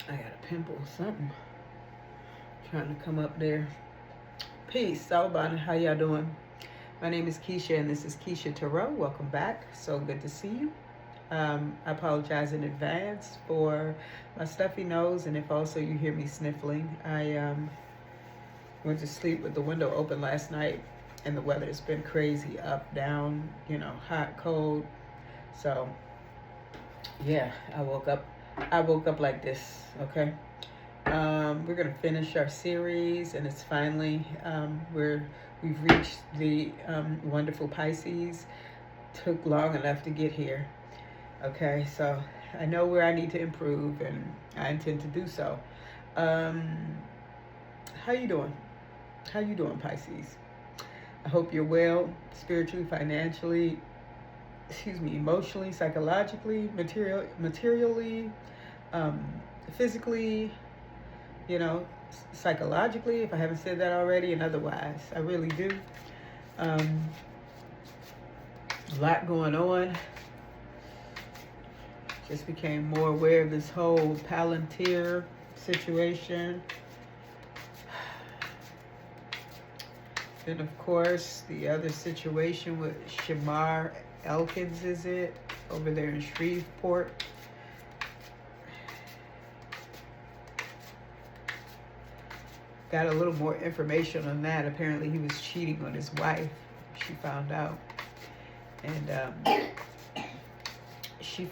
I got a pimple or something. Trying to come up there. Peace. Salabana. How y'all doing? My name is Keisha, and this is Keisha Tarot. Welcome back. So good to see you. I apologize in advance for my stuffy nose, and if also you hear me sniffling. I went to sleep with the window open last night, and the weather has been crazy, up, down, hot, cold. So, yeah, I woke up like this, okay? We're gonna finish our series, and it's finally we've reached the wonderful Pisces. Took long enough to get here. Okay, so I know where I need to improve, and I intend to do so. How you doing? How you doing, Pisces? I hope you're well, spiritually, financially, emotionally, psychologically, materially, physically, psychologically, if I haven't said that already, and otherwise. I really do. A lot going on. Just became more aware of this whole Palantir situation. Then, of course, the other situation with Shamar Elkins, is it? Over there in Shreveport. Got a little more information on that. Apparently he was cheating on his wife. She found out. And she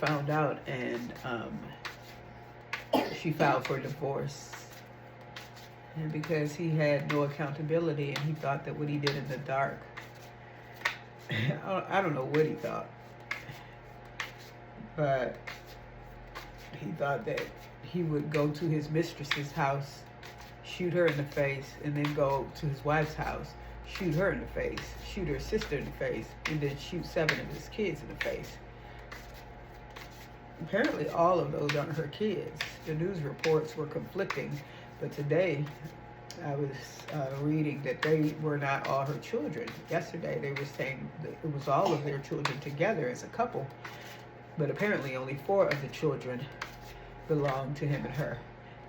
filed for divorce. And because he had no accountability, and he thought that what he did in the dark, I don't know what he thought, but he thought that he would go to his mistress's house, shoot her in the face, and then go to his wife's house, shoot her in the face, shoot her sister in the face, and then shoot 7 of his kids in the face. Apparently all of those aren't her kids. The news reports were conflicting, but today I was reading that they were not all her children. Yesterday they were saying that it was all of their children together as a couple, but apparently only 4 of the children belonged to him and her.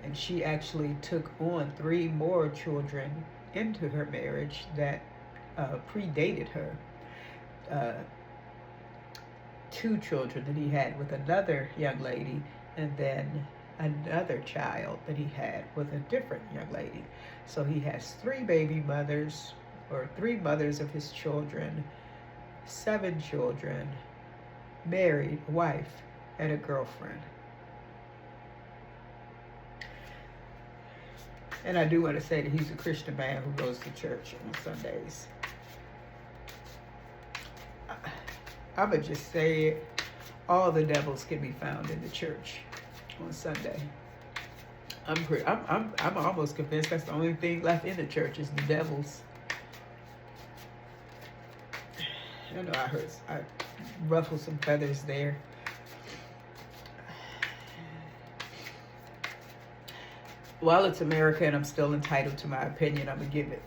And she actually took on 3 more children into her marriage that predated her. 2 children that he had with another young lady, and then another child that he had with a different young lady. So he has 3 baby mothers, or 3 mothers of his children, 7 children, married, wife, and a girlfriend. And I do want to say that he's a Christian man who goes to church on Sundays. I'm going to just say it. All the devils can be found in the church on Sunday. I'm almost convinced that's the only thing left in the church is the devils. I know I ruffled some feathers there. While it's America and I'm still entitled to my opinion, I'm going to give it.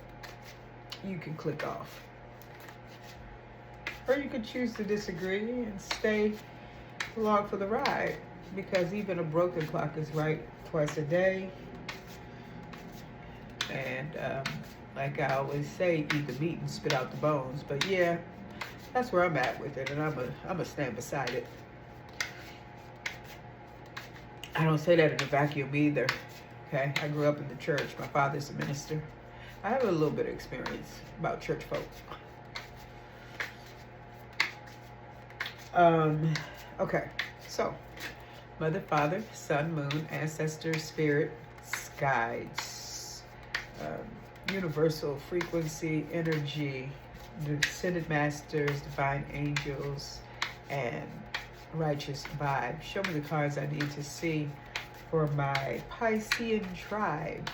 You can click off. Or you could choose to disagree and stay along for the ride, because even a broken clock is right twice a day. And like I always say, eat the meat and spit out the bones. But yeah, that's where I'm at with it, and I'm a stand beside it. I don't say that in a vacuum either. Okay, I grew up in the church. My father's a minister. I have a little bit of experience about church folk. Okay, so Mother, Father, Sun, Moon, Ancestors, Spirit, Guides, Universal Frequency, Energy, Descended Masters, Divine Angels, and Righteous Vibe. Show me the cards I need to see for my Piscean tribe.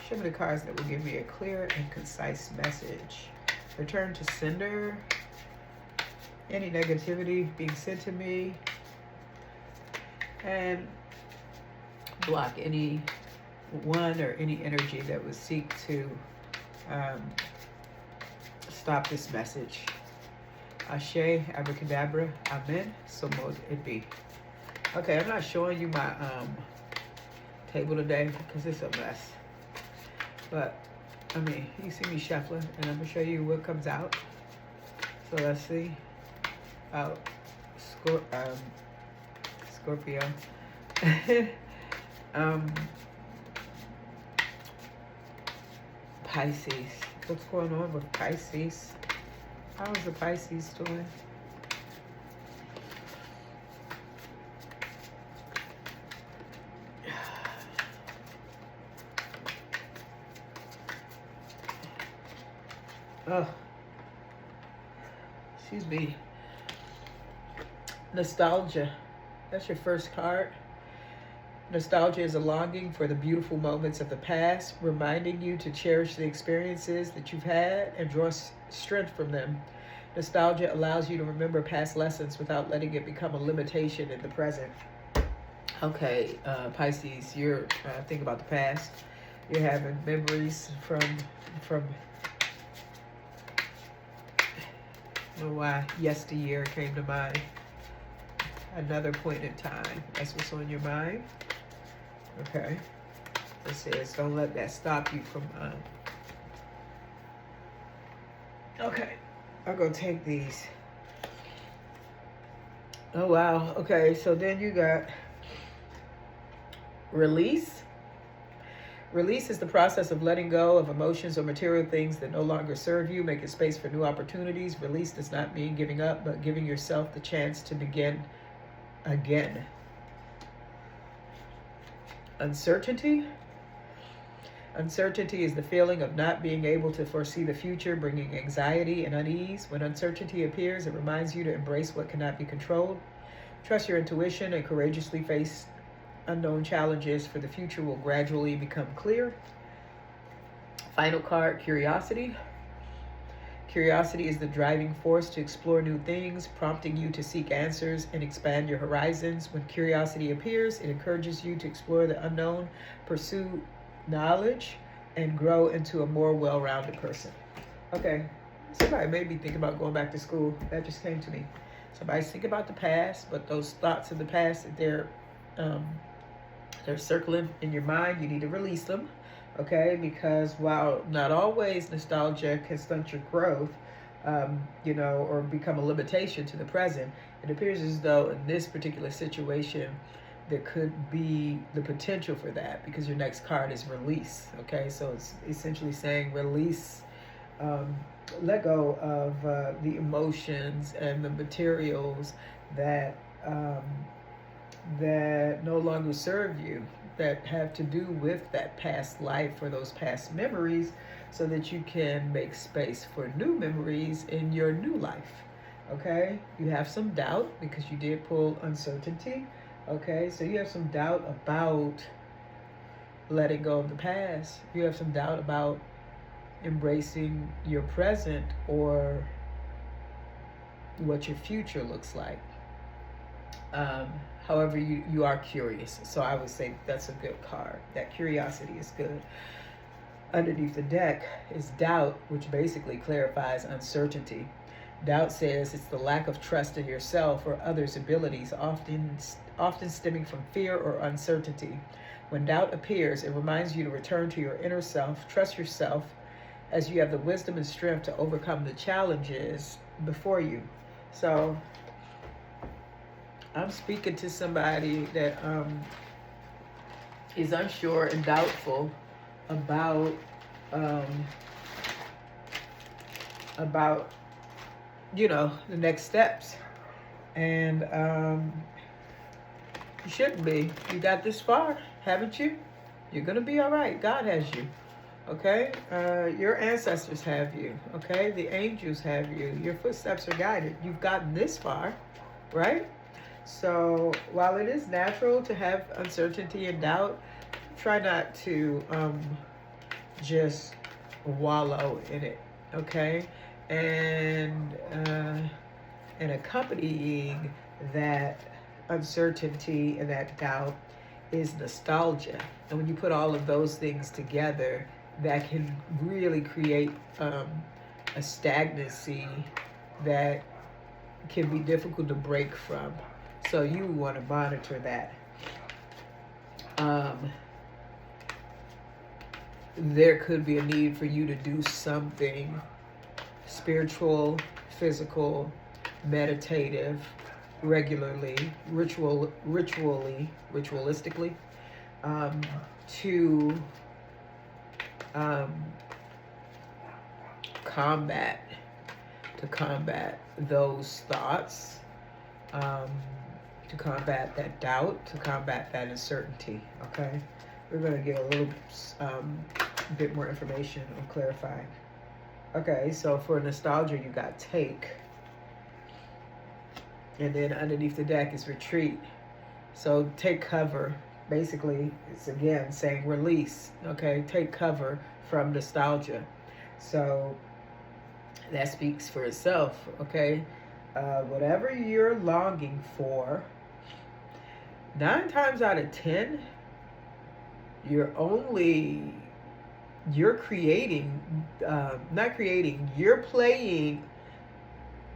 Show me the cards that will give me a clear and concise message. Return to sender. Any negativity being sent to me, and block any one or any energy that would seek to stop this message. Ashe, abracadabra, amen, so mote it be. Okay, I'm not showing you my table today because it's a mess. But, I mean, you see me shuffling, and I'm going to show you what comes out. So let's see. Out. Scorpio. Pisces. What's going on with Pisces? How is the Pisces doing? Oh, excuse me. Nostalgia. That's your first card. Nostalgia is a longing for the beautiful moments of the past, reminding you to cherish the experiences that you've had and draw strength from them. Nostalgia allows you to remember past lessons without letting it become a limitation in the present. Okay, Pisces, you're thinking about the past. You're having memories from I don't know why yesteryear came to mind. Another point in time. That's what's on your mind. Okay. It says don't let that stop you from okay. I'll go take these. Oh wow. Okay, so then you got release. Release is the process of letting go of emotions or material things that no longer serve you, making space for new opportunities. Release does not mean giving up, but giving yourself the chance to begin again. Uncertainty. Uncertainty is the feeling of not being able to foresee the future, bringing anxiety and unease. When uncertainty appears, it reminds you to embrace what cannot be controlled. Trust your intuition and courageously face unknown challenges, for the future will gradually become clear. Final card, curiosity. Curiosity is the driving force to explore new things, prompting you to seek answers and expand your horizons. When curiosity appears, it encourages you to explore the unknown, pursue knowledge, and grow into a more well-rounded person. Okay, somebody may be thinking about going back to school. That just came to me. Somebody's thinking about the past, but those thoughts of the past, they're circling in your mind. You need to release them, okay? Because while not always nostalgia can stunt your growth, or become a limitation to the present, it appears as though in this particular situation, there could be the potential for that, because your next card is release, okay? So it's essentially saying release, let go of the emotions and the materials that no longer serve you, that have to do with that past life or those past memories, so that you can make space for new memories in your new life. Okay, you have some doubt because you did pull uncertainty. Okay, so you have some doubt about letting go of the past. You have some doubt about embracing your present or what your future looks like. However, you are curious. So I would say that's a good card. That curiosity is good. Underneath the deck is doubt, which basically clarifies uncertainty. Doubt says it's the lack of trust in yourself or others' abilities, often stemming from fear or uncertainty. When doubt appears, it reminds you to return to your inner self, trust yourself, as you have the wisdom and strength to overcome the challenges before you. So I'm speaking to somebody that is unsure and doubtful about the next steps, and you shouldn't be. You got this far, haven't you? You're gonna be all right. God has you. Okay, your ancestors have you. Okay, the angels have you. Your footsteps are guided. You've gotten this far, right? So while it is natural to have uncertainty and doubt, try not to just wallow in it, okay? And accompanying that uncertainty and that doubt is nostalgia. And when you put all of those things together, that can really create a stagnancy that can be difficult to break from. So you want to monitor that. there could be a need for you to do something spiritual, physical, meditative, regularly, ritualistically, um, to um, combat those thoughts, um, to combat that doubt, to combat that uncertainty. Okay, we're going to get a little bit more information on clarifying. Okay, so for nostalgia, you got take, and then underneath the deck is retreat. So take cover. Basically, it's again saying release. Okay, take cover from nostalgia. So that speaks for itself. Okay, whatever you're longing for, 9 times out of 10, you're creating, not creating, you're playing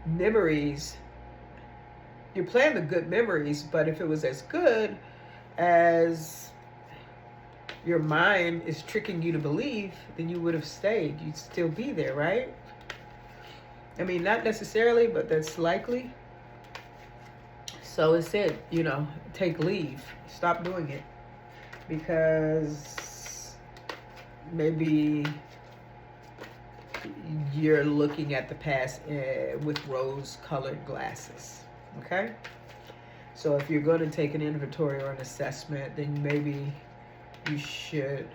memories. You're playing the good memories, but if it was as good as your mind is tricking you to believe, then you would have stayed. You'd still be there, right? I mean, not necessarily, but that's likely. So it said, take leave. Stop doing it. Because maybe you're looking at the past with rose-colored glasses. Okay? So if you're going to take an inventory or an assessment, then maybe you should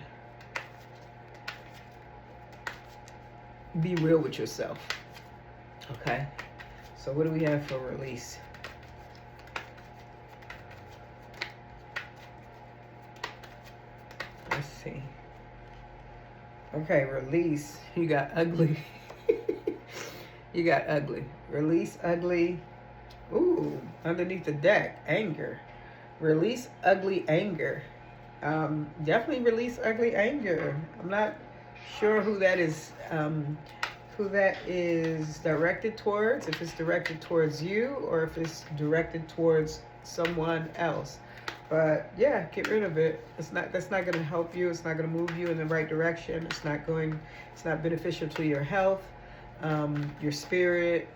be real with yourself. Okay? So what do we have for release? Let's see. Okay, release. You got ugly. You got ugly. Release ugly. Ooh, underneath the deck, anger. Release ugly anger. Definitely release ugly anger. I'm not sure who that is directed towards, if it's directed towards you or if it's directed towards someone else. But yeah, get rid of it. That's not going to help you. It's not going to move you in the right direction. It's not beneficial to your health, your spirit,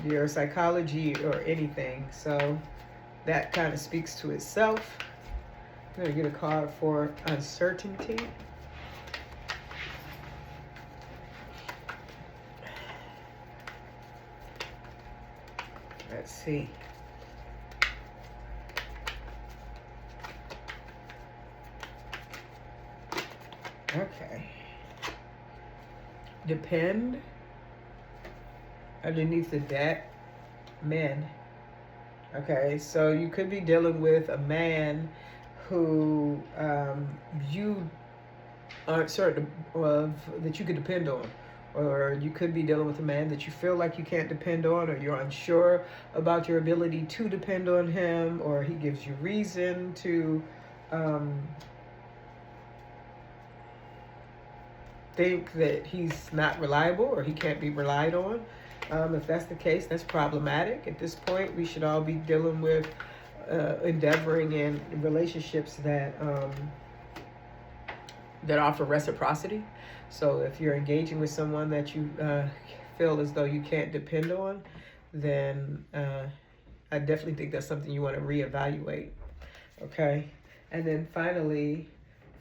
your psychology, or anything. So that kind of speaks to itself. I'm going to get a card for uncertainty. Let's see. Okay. Depend. Underneath the deck, men. Okay, so you could be dealing with a man who you aren't certain of that you could depend on. Or you could be dealing with a man that you feel like you can't depend on, or you're unsure about your ability to depend on him, or he gives you reason to think that he's not reliable or he can't be relied on. If that's the case, that's problematic. At this point, we should all be dealing with endeavoring in relationships that offer reciprocity. So if you're engaging with someone that you feel as though you can't depend on, then I definitely think that's something you want to reevaluate. Okay? And then finally,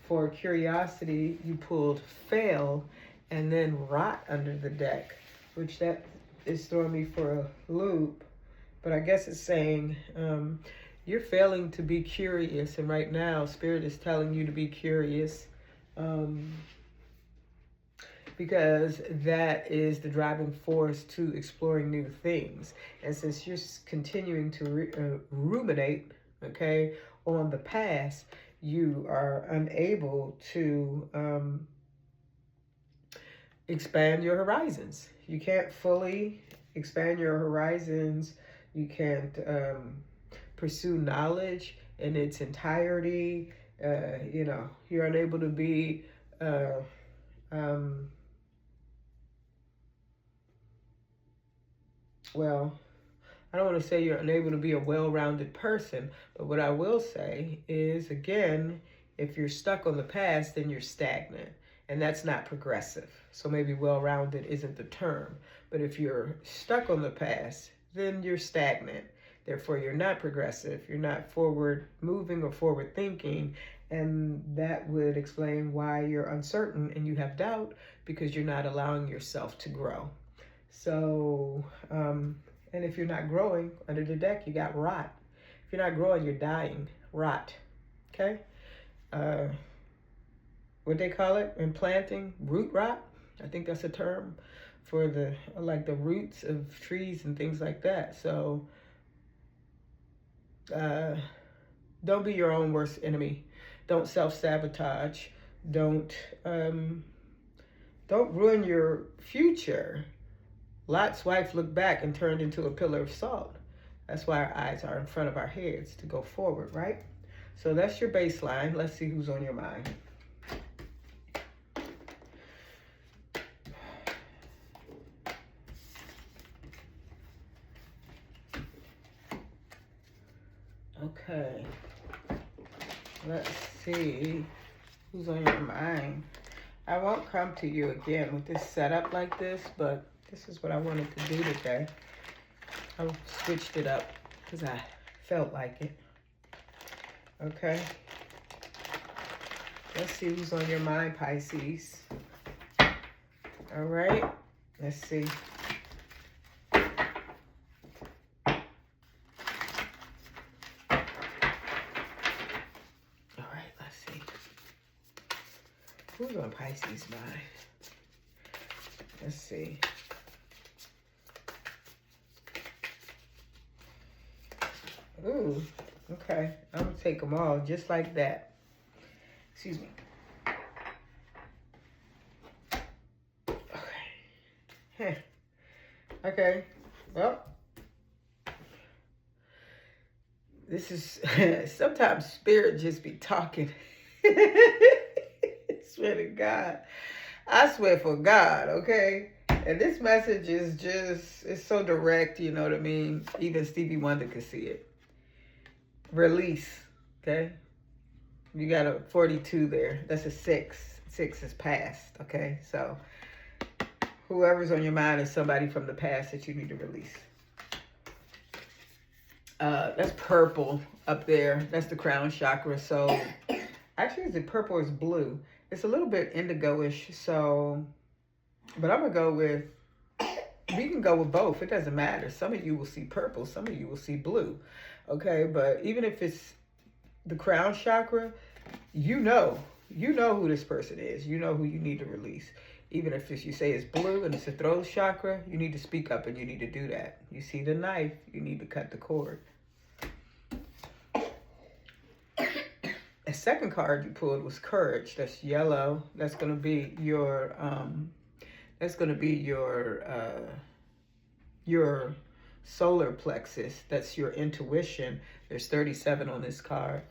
for curiosity, you pulled fail and then rot under the deck, which that is throwing me for a loop. But I guess it's saying you're failing to be curious, and right now Spirit is telling you to be curious, because that is the driving force to exploring new things. And since you're continuing to ruminate, okay, on the past, you are unable to expand your horizons. You can't fully expand your horizons. You can't pursue knowledge in its entirety. You're unable to be well, I don't want to say you're unable to be a well-rounded person, but what I will say is, again, if you're stuck on the past, then you're stagnant. and that's not progressive. So maybe well-rounded isn't the term. But if you're stuck on the past, then you're stagnant. Therefore, you're not progressive. You're not forward moving or forward thinking. And that would explain why you're uncertain and you have doubt, because you're not allowing yourself to grow. So, and if you're not growing, under the deck, you got rot. If you're not growing, you're dying. Rot. Okay? What they call it in planting? Root rot. I think that's a term for the roots of trees and things like that. So, don't be your own worst enemy. Don't self-sabotage. Don't ruin your future. Lot's wife looked back and turned into a pillar of salt. That's why our eyes are in front of our heads, to go forward, right? So that's your baseline. Let's see who's on your mind. Okay. Let's see who's on your mind. I won't come to you again with this setup like this, but this is what I wanted to do today. I switched it up because I felt like it. Okay. Let's see who's on your mind, Pisces. All right. Let's see. All right. Let's see. Who's on Pisces' mind? Let's see. Ooh, okay. I'm going to take them all just like that. Excuse me. Okay. Okay. Well, this is, sometimes spirit just be talking. Swear to God. I swear for God, okay? And this message is just, it's so direct, you know what I mean? Even Stevie Wonder could see it. Release, okay? You got a 42 there. That's a 6. 6 is past, okay? So whoever's on your mind is somebody from the past that you need to release. That's purple up there. That's the crown chakra. So actually, is it purple or is it blue? It's a little bit indigo-ish. So, but I'm going to go with, we can go with both. It doesn't matter. Some of you will see purple. Some of you will see blue. Okay, but even if it's the crown chakra, you know who this person is. You know who you need to release. Even if you say it's blue and it's a throat chakra, you need to speak up and you need to do that. You see the knife, you need to cut the cord. The second card you pulled was courage. That's yellow. That's going to be your your solar plexus. That's your intuition. There's 37 on this card.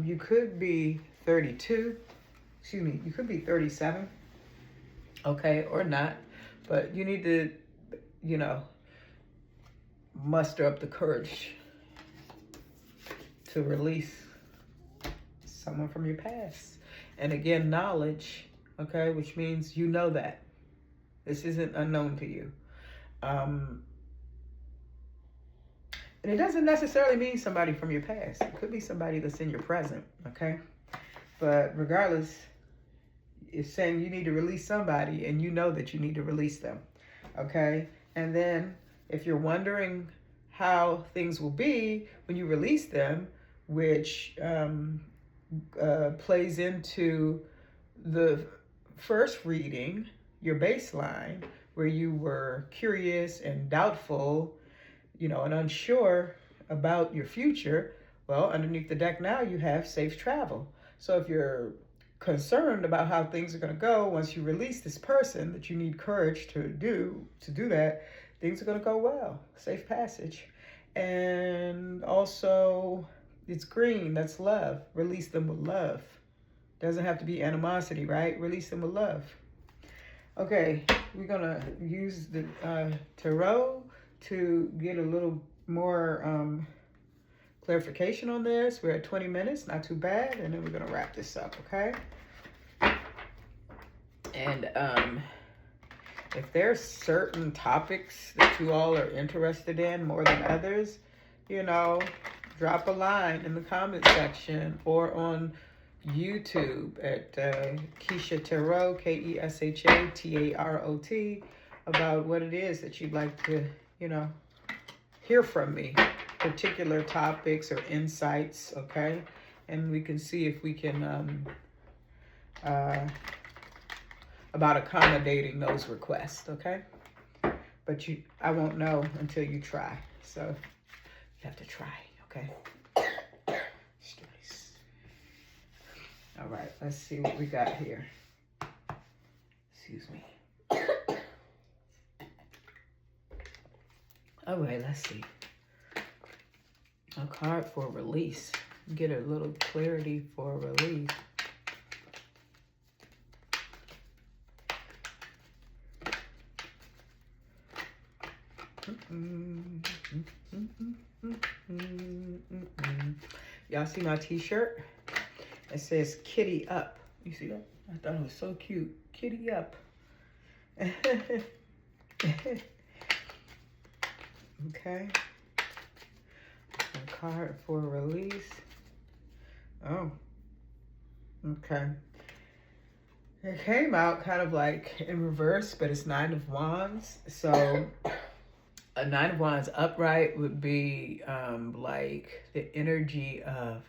You could be 32. Excuse me. You could be 37. Okay, or not. But you need to, muster up the courage to release someone from your past. And again, knowledge, okay, which means you know that. This isn't unknown to you. And it doesn't necessarily mean somebody from your past. It could be somebody that's in your present, okay? But regardless, it's saying you need to release somebody and you know that you need to release them, okay? And then if you're wondering how things will be when you release them, which plays into the first reading, your baseline, where you were curious and doubtful, and unsure about your future, well, underneath the deck now you have safe travel. So if you're concerned about how things are going to go once you release this person that you need courage to do that, things are going to go well. Safe passage. And also, it's green. That's love. Release them with love. Doesn't have to be animosity, right? Release them with love. Okay, we're going to use the tarot to get a little more clarification on this. We're at 20 minutes, not too bad. And then we're going to wrap this up, okay? And if there's certain topics that you all are interested in more than others, you know, drop a line in the comment section or on YouTube at Kesha Tarot, KESHATAROT, about what it is that you'd like to, you know, hear from me, particular topics or insights, okay? And we can see if we can, about accommodating those requests, okay? But I won't know until you try. So you have to try, okay? All right, let's see what we got here. Excuse me. All right, let's see. A card for release. Get a little clarity for release. Y'all see my t-shirt? It says kitty up. You see that? I thought it was so cute. Kitty up. Okay. A card for release. Oh. Okay. It came out kind of like in reverse, but it's 9 of Wands. So a 9 of Wands upright would be like the energy of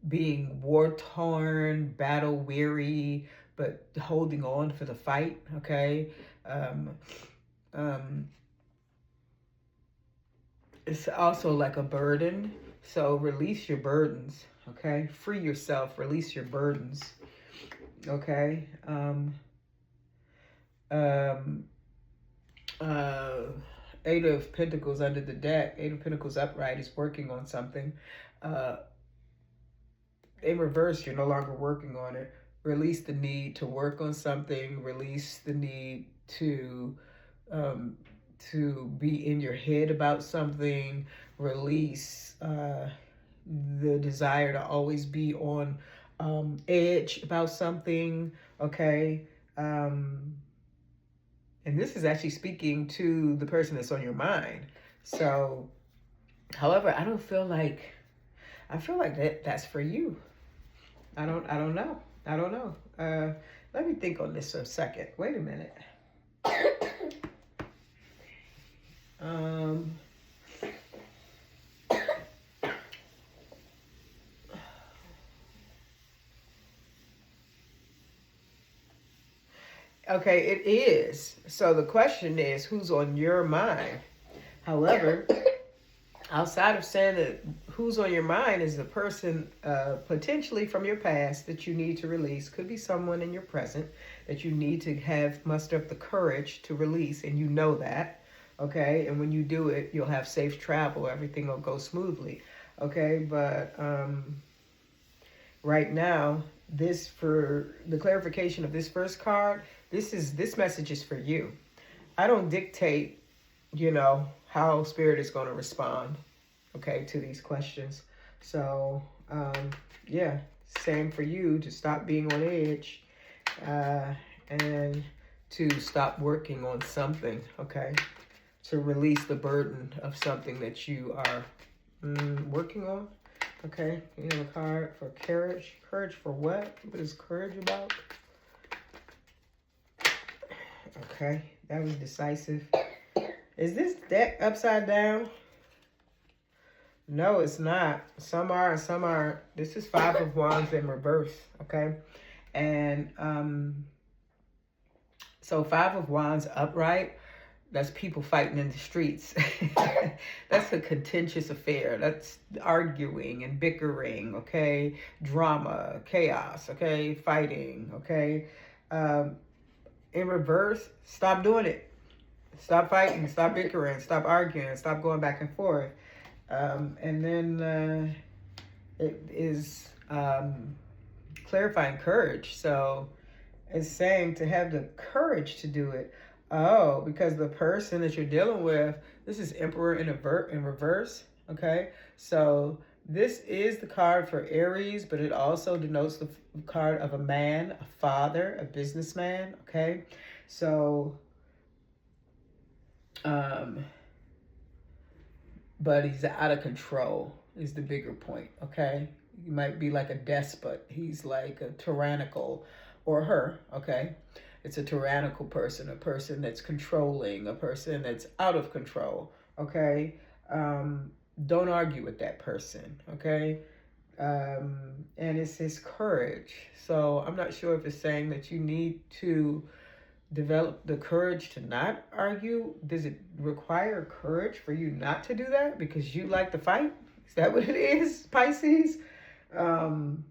being war-torn, battle-weary, but holding on for the fight, okay? It's also like a burden. So release your burdens, okay? Free yourself, release your burdens, okay? Eight of Pentacles under the deck. Eight of Pentacles upright is working on something. In reverse, you're no longer working on it. Release the need to work on something. Release the need to be in your head about something. Release the desire to always be on edge about something, okay? And this is actually speaking to the person that's on your mind. So, however, I feel like that's for you. I don't know. Let me think on this for a second. Wait a minute. Okay, it is. So the question is, who's on your mind? However, outside of saying that who's on your mind is a person potentially from your past that you need to release. Could be someone in your present that you need to have muster up the courage to release, and you know that, okay? And when you do it, you'll have safe travel. Everything will go smoothly, okay? But right now, for the clarification of this first card, this message is for you. I don't dictate, how Spirit is going to respond, okay, to these questions. So, yeah, same for you, to stop being on edge and to stop working on something, okay, to release the burden of something that you are working on, okay. You have a card for courage. Courage for what? What is courage about? Okay, that was decisive. Is this deck upside down? No, it's not. Some are and some aren't. This is 5 of Wands in reverse, okay? And so 5 of Wands upright, that's people fighting in the streets. That's a contentious affair. That's arguing and bickering, okay? Drama, chaos, okay? Fighting, okay? In reverse, stop doing it. Stop fighting, stop bickering, stop arguing, stop going back and forth. And then it is clarifying courage. So it's saying to have the courage to do it. Oh, because the person that you're dealing with, this is Emperor in reverse, okay? So This is the card for Aries, but it also denotes the card of a man, a father, a businessman, okay? So, but he's out of control is the bigger point, okay? He might be like a despot. He's like a tyrannical, or her, okay? It's a tyrannical person, a person that's controlling, a person that's out of control, okay? Don't argue with that person, okay? And it's his courage. So I'm not sure if it's saying that you need to develop the courage to not argue. Does it require courage for you not to do that because you like to fight? Is that what it is, Pisces? I'm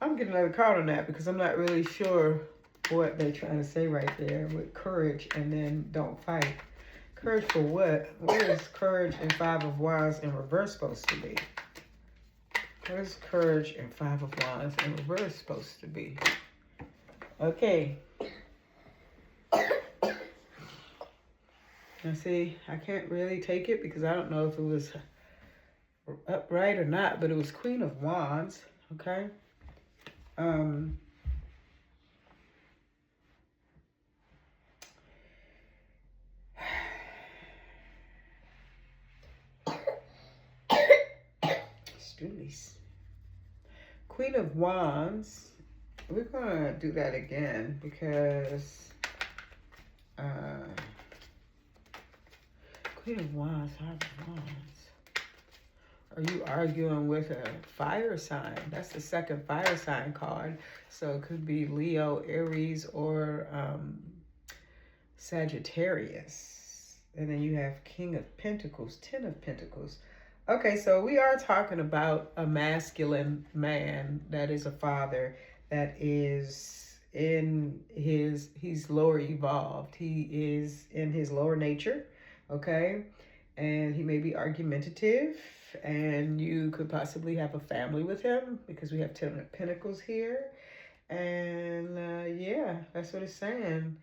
getting another card on that because I'm not really sure what they're trying to say right there with courage and then don't fight. Courage for what? Where is courage and Five of Wands in reverse supposed to be? Where's courage and Five of Wands in reverse supposed to be? Okay. Now see, I can't really take it because I don't know if it was upright or not, but it was Queen of Wands, okay? Queen of Wands, we're gonna do that again because Queen of Wands, Five of Wands. Are you arguing with a fire sign? That's the second fire sign card. So it could be Leo, Aries, or Sagittarius. And then you have King of Pentacles, Ten of Pentacles. Okay, so we are talking about a masculine man that is a father, that is he's lower evolved. He is in his lower nature, okay? And he may be argumentative, and you could possibly have a family with him because we have Ten of Pentacles here. And yeah, that's what it's saying.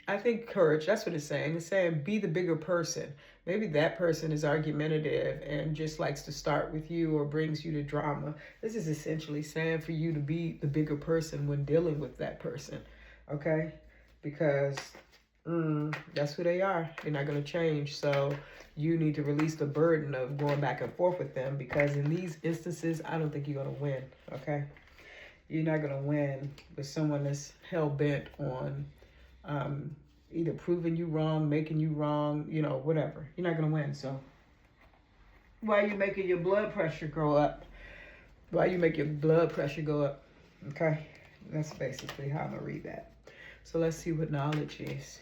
I think courage, that's what it's saying. It's saying be the bigger person. Maybe that person is argumentative and just likes to start with you or brings you to drama. This is essentially saying for you to be the bigger person when dealing with that person, okay? Because that's who they are. They're not going to change. So you need to release the burden of going back and forth with them because in these instances, I don't think you're going to win, okay? You're not going to win with someone that's hell-bent on either proving you wrong, making you wrong, you know, whatever. You're not going to win. So why are you making your blood pressure go up? Why you make your blood pressure go up? Okay, that's basically how I'm going to read that. So let's see what knowledge is.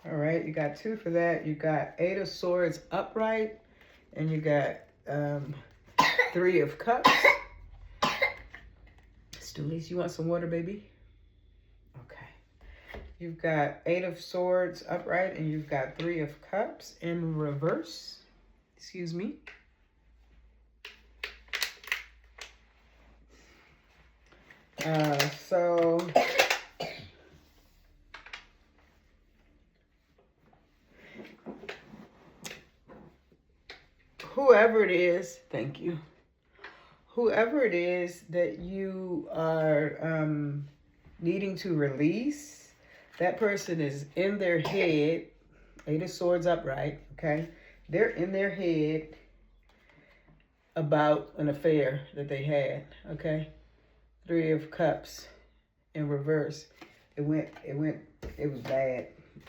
All right, you got 2 for that. You got 8 of Swords upright, and you got 3 of Cups. Stoolies, you want some water, baby? Okay. You've got 8 of Swords upright, and you've got 3 of Cups in reverse. Excuse me. So whoever it is, thank you. Whoever it is that you are needing to release, that person is in their head. 8 of Swords upright, okay? They're in their head about an affair that they had, okay? 3 of Cups in reverse. It was bad.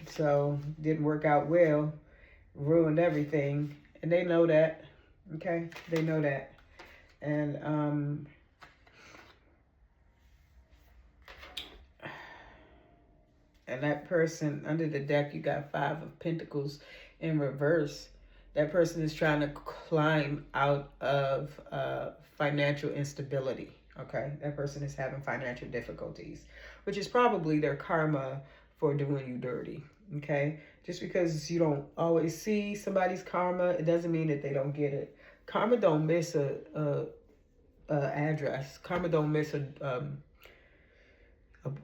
So, didn't work out well. Ruined everything. And they know that, okay? They know that. And that person, under the deck, you got 5 of Pentacles in reverse. That person is trying to climb out of financial instability, okay? That person is having financial difficulties, which is probably their karma for doing you dirty, okay? Just because you don't always see somebody's karma, it doesn't mean that they don't get it. Karma don't miss a address. Karma don't miss a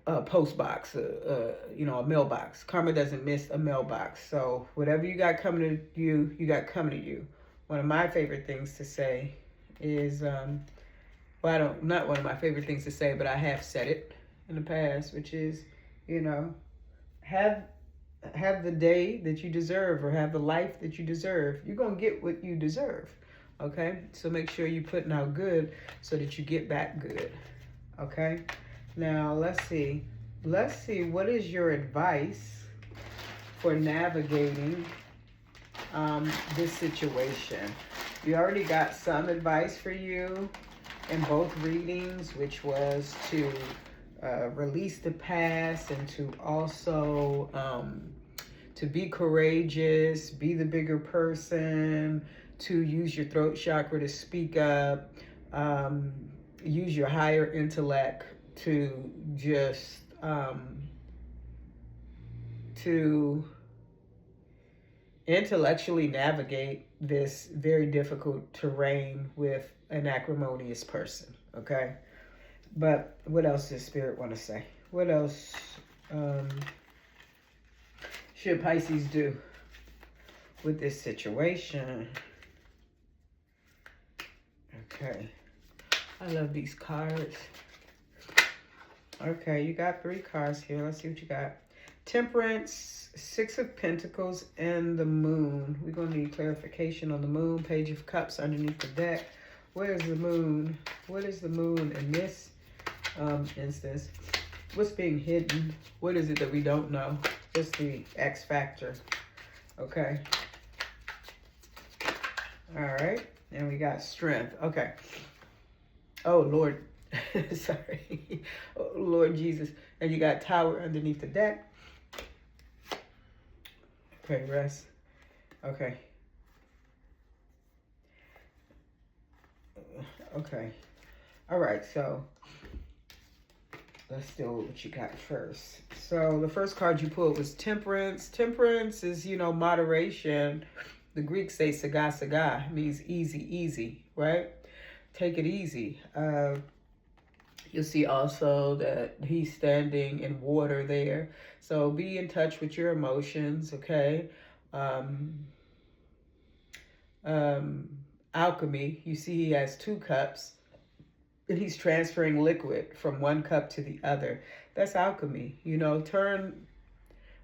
a post box, you know, a mailbox. Karma doesn't miss a mailbox. So whatever you got coming to you, you got coming to you. One of my favorite things to say is, well, I don't, not one of my favorite things to say, but I have said it in the past, which is, you know, have the day that you deserve, or have the life that you deserve. You're gonna get what you deserve. Okay, so make sure you're putting out good so that you get back good. Okay, now let's see what is your advice for navigating this situation. We already got some advice for you in both readings, which was to release the past, and to also to be courageous, be the bigger person, to use your throat chakra to speak up, use your higher intellect to just to intellectually navigate this very difficult terrain with an acrimonious person. Okay, but what else does Spirit want to say? What else should Pisces do with this situation? Okay, I love these cards. Okay, you got 3 cards here. Let's see what you got. Temperance, 6 of Pentacles, and the Moon. We're going to need clarification on the Moon. Page of Cups underneath the deck. Where is the Moon? What is the Moon in this instance? What's being hidden? What is it that we don't know? Just the X factor. Okay. All right. And we got Strength. Okay. Oh, Lord. Sorry. Oh, Lord Jesus. And you got Tower underneath the deck. Okay, Rest. Okay. Okay. All right, so let's deal with what you got first. So the first card you pulled was Temperance. Temperance is, you know, moderation. The Greeks say saga saga, means easy, easy, right? Take it easy. You'll see also that he's standing in water there. So be in touch with your emotions, okay? Alchemy, you see he has 2 cups. And he's transferring liquid from one cup to the other. That's alchemy. You know, turn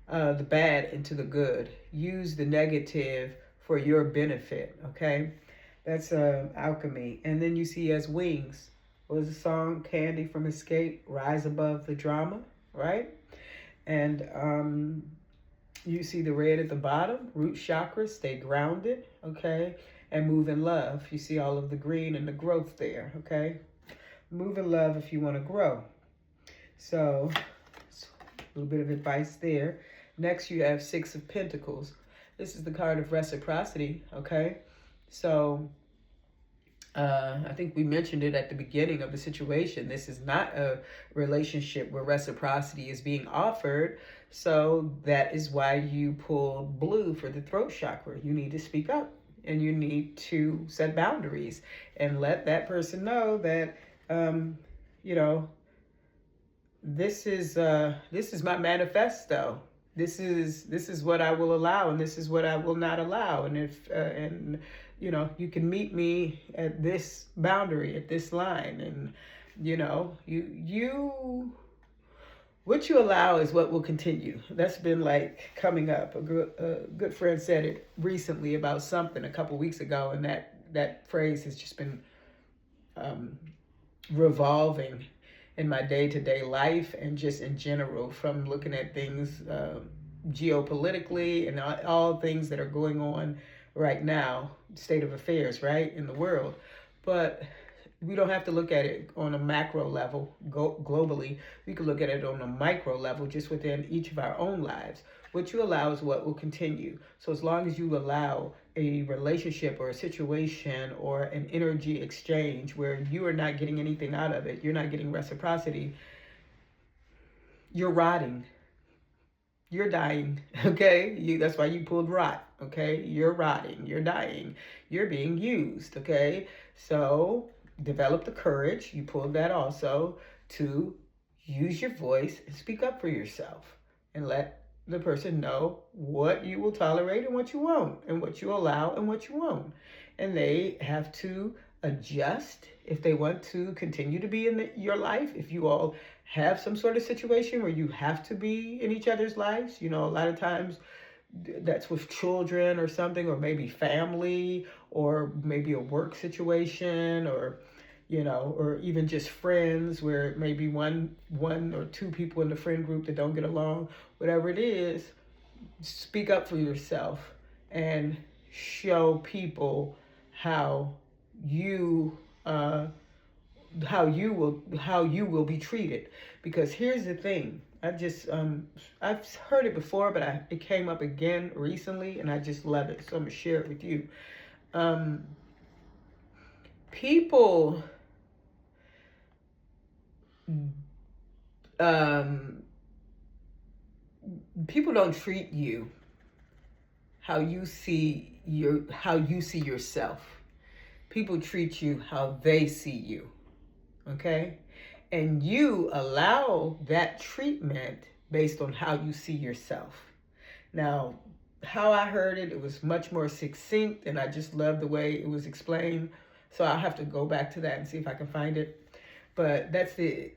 the bad into the good. Use the negative for your benefit, okay? That's alchemy. And then you see he has wings. What was the song? Candy from Escape, Rise Above the Drama, right? And you see the red at the bottom, root chakra, stay grounded, okay? And move in love. You see all of the green and the growth there, okay? Move in love if you want to grow. So, a little bit of advice there. Next, you have 6 of Pentacles. This is the card of reciprocity, okay? So, I think we mentioned it at the beginning of the situation. This is not a relationship where reciprocity is being offered. So that is why you pulled blue for the throat chakra. You need to speak up, and you need to set boundaries and let that person know that, you know, this is my manifesto. This is what I will allow, and this is what I will not allow. And if and you know, you can meet me at this boundary, at this line, and you know, you what you allow is what will continue. That's been like coming up. A good friend said it recently about something a couple weeks ago, and that phrase has just been revolving in my day-to-day life, and just in general, from looking at things geopolitically and all things that are going on right now, state of affairs, right, in the world. But we don't have to look at it on a macro level globally. We can look at it on a micro level, just within each of our own lives. What you allow is what will continue. So as long as you allow a relationship or a situation or an energy exchange where you are not getting anything out of it, you're not getting reciprocity, you're rotting. You're dying, okay? That's why you pulled rot, okay? You're rotting, you're dying, you're being used, okay? So develop the courage, you pulled that also, to use your voice and speak up for yourself and let the person know what you will tolerate and what you won't, and what you allow and what you won't. And they have to adjust if they want to continue to be in your life. If you all have some sort of situation where you have to be in each other's lives, a lot of times that's with children or something, or maybe family, or maybe a work situation, or or even just friends where maybe one or two people in the friend group that don't get along. Whatever it is, speak up for yourself and show people how you how you will be treated. Because here's the thing, I've heard it before, but it came up again recently, and I just love it, so I'm gonna share it with you. People people don't treat you how you see yourself. People treat you how they see you. Okay? And you allow that treatment based on how you see yourself. Now, how I heard it, it was much more succinct, and I just love the way it was explained. So I'll have to go back to that and see if I can find it. But that's the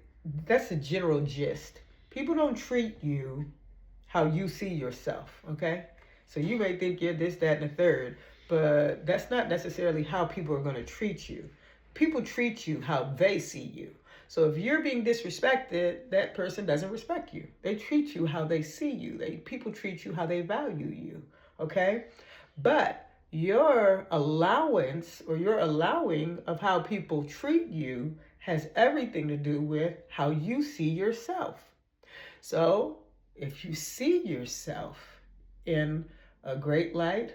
general gist. People don't treat you how you see yourself, okay? So you may think you're this, that, and the third, but that's not necessarily how people are going to treat you. People treat you how they see you. So if you're being disrespected, that person doesn't respect you. They treat you how they see you. People treat you how they value you, okay? But your allowance, or your allowing of how people treat you, has everything to do with how you see yourself. So if you see yourself in a great light,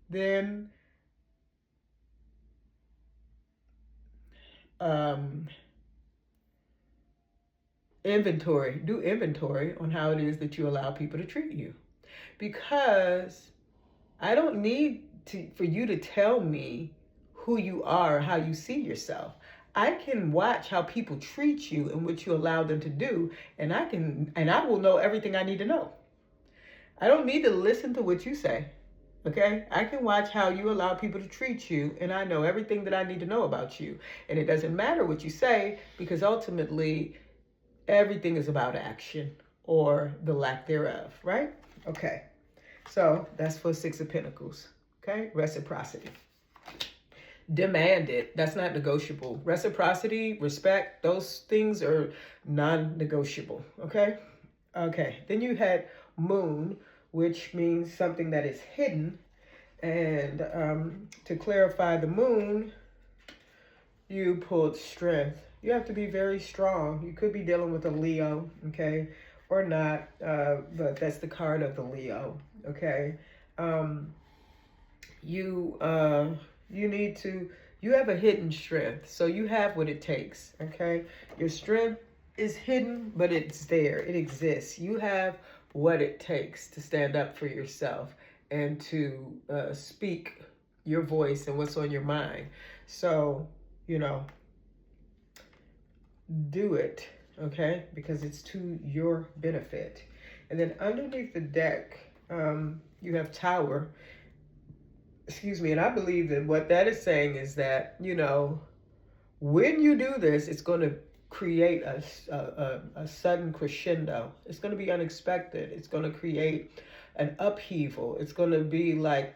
then do inventory on how it is that you allow people to treat you. Because I don't need for you to tell me who you are or how you see yourself. I can watch how people treat you and what you allow them to do, and I will know everything I need to know. I don't need to listen to what you say. Okay? I can watch how you allow people to treat you, and I know everything that I need to know about you. And it doesn't matter what you say, because ultimately everything is about action, or the lack thereof, right? Okay. So that's for Six of Pentacles. Okay? Reciprocity. Demand it. That's not negotiable. Reciprocity, respect, those things are non-negotiable. Okay? Okay. Then you had Moon, which means something that is hidden. And to clarify the Moon, you pulled Strength. You have to be very strong. You could be dealing with a Leo, okay, or not, but that's the card of the Leo, okay. You have a hidden strength, so you have what it takes, okay. Your strength is hidden, but it's there. It exists. You have what it takes to stand up for yourself and to speak your voice and what's on your mind. So, do it, okay? Because it's to your benefit. And then underneath the deck, you have Tower. Excuse me. And I believe that what that is saying is that, when you do this, it's going to create a sudden crescendo. It's going to be unexpected. It's going to create an upheaval. It's going to be like,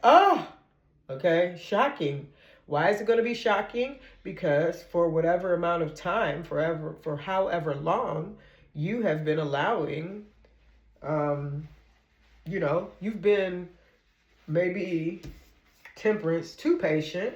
okay, shocking. Why is it going to be shocking? Because for whatever amount of time, for however long, you have been allowing, you've been maybe Temperance, too patient,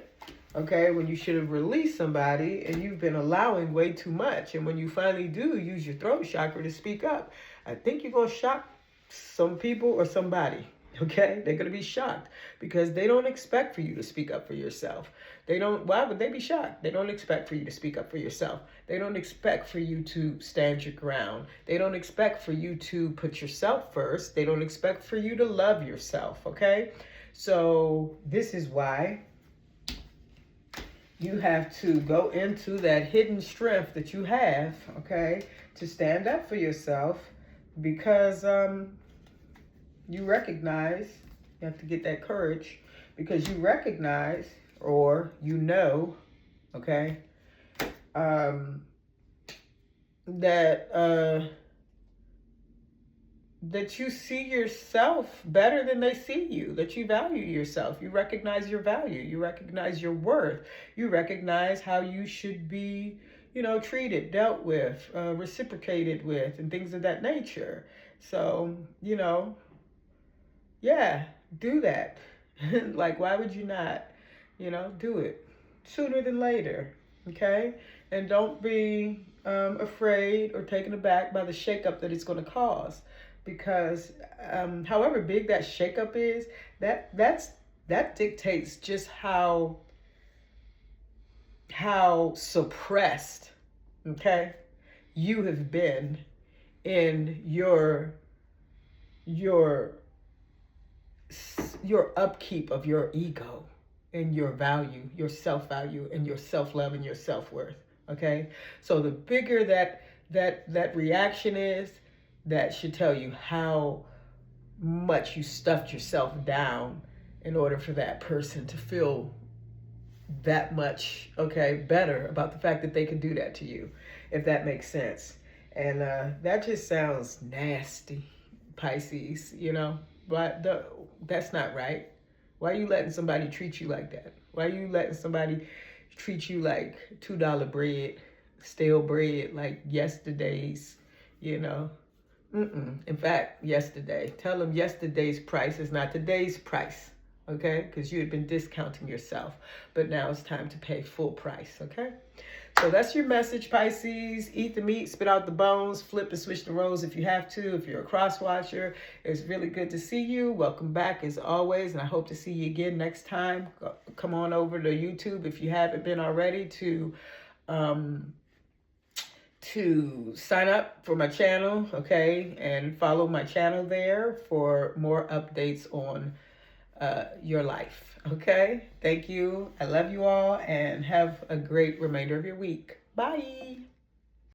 okay, when you should have released somebody, and you've been allowing way too much. And when you finally do use your throat chakra to speak up, I think you're going to shock some people or somebody. Okay, they're going to be shocked because they don't expect for you to speak up for yourself. Why would they be shocked? They don't expect for you to speak up for yourself. They don't expect for you to stand your ground. They don't expect for you to put yourself first. They don't expect for you to love yourself, okay? So this is why you have to go into that hidden strength that you have, okay, to stand up for yourself because you recognize, you have to get that courage because you recognize or you know, okay, that that you see yourself better than they see you, that you value yourself, you recognize your value, you recognize your worth, you recognize how you should be, you know, treated, dealt with, reciprocated with, and things of that nature. So, you know, yeah, do that. Like, why would you not, you know, do it sooner than later, okay? And don't be afraid or taken aback by the shakeup that it's going to cause, because however big that shakeup is, that dictates just how suppressed, okay, you have been in your upkeep of your ego and your value, your self-value and your self-love and your self-worth. Okay, so the bigger that reaction is, that should tell you how much you stuffed yourself down in order for that person to feel that much, okay, better about the fact that they could do that to you, if that makes sense. And that just sounds nasty, Pisces, you know, but that's not right. Why are you letting somebody treat you like that? Why are you letting somebody treat you like $2 bread, stale bread, like yesterday's, you know? In fact, yesterday. Tell them yesterday's price is not today's price, okay? Because you had been discounting yourself, but now it's time to pay full price, okay? So that's your message, Pisces. Eat the meat, spit out the bones, flip and switch the roles if you have to. If you're a cross watcher, it's really good to see you. Welcome back as always, and I hope to see you again next time. Come on over to YouTube if you haven't been already to sign up for my channel, okay, and follow my channel there for more updates on your life. Okay, thank you. I love you all and have a great remainder of your week. Bye.